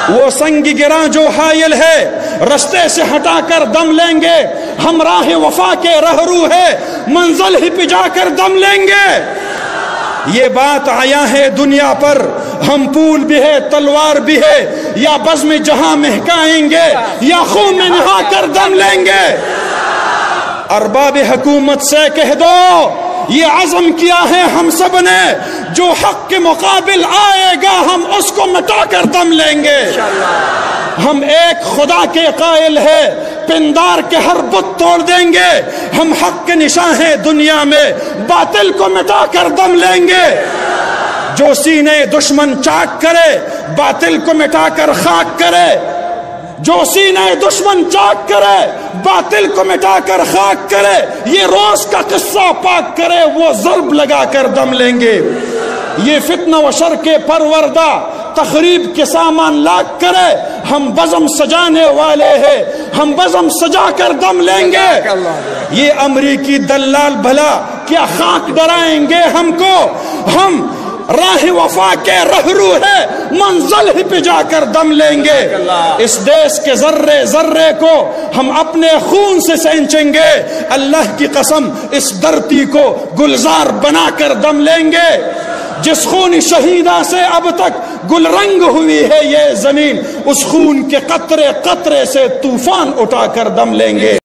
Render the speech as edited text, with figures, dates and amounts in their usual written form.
وہ سنگ گراں جو حائل ہے رستے سے ہٹا کر دم لیں گے، ہم راہ وفا کے رہرو ہے منزل ہی پہ جا کر دم لیں گے۔ یہ بات آیا ہے دنیا پر، ہم پھول بھی ہے تلوار بھی ہے، یا بزم جہاں مہکائیں گے یا خون میں نہا کر دم لیں گے۔ ارباب حکومت سے کہہ دو یہ عزم کیا ہے ہم سب نے، جو حق کے مقابل آئے گا ہم اس کو مٹا کر دم لیں گے۔ ہم ایک خدا کے قائل ہے، پندار کے ہر بت توڑ دیں گے، ہم حق کے نشاں ہیں دنیا میں، باطل کو مٹا کر دم لیں گے۔ جو سینے دشمن چاک کرے باطل کو مٹا کر خاک کرے، جو سینے دشمن چاک کرے باطل کو مٹا کر خاک کرے، یہ روز کا قصہ پاک کرے وہ ضرب لگا کر دم لیں گے۔ یہ فتنہ و شر کے پروردہ تخریب کے سامان لاک کرے، ہم بزم سجانے والے ہیں، ہم بزم سجا کر دم لیں گے۔ یہ امریکی دلال بھلا کیا خاک ڈرائیں گے ہم کو، ہم راہ وفا کے رہرو ہے منزل ہی پہ جا کر دم لیں گے۔ اس دیش کے ذرے ذرے کو ہم اپنے خون سے سینچیں گے، اللہ کی قسم اس دھرتی کو گلزار بنا کر دم لیں گے۔ جس خون شہیدہ سے اب تک گل رنگ ہوئی ہے یہ زمین، اس خون کے قطرے قطرے سے طوفان اٹھا کر دم لیں گے۔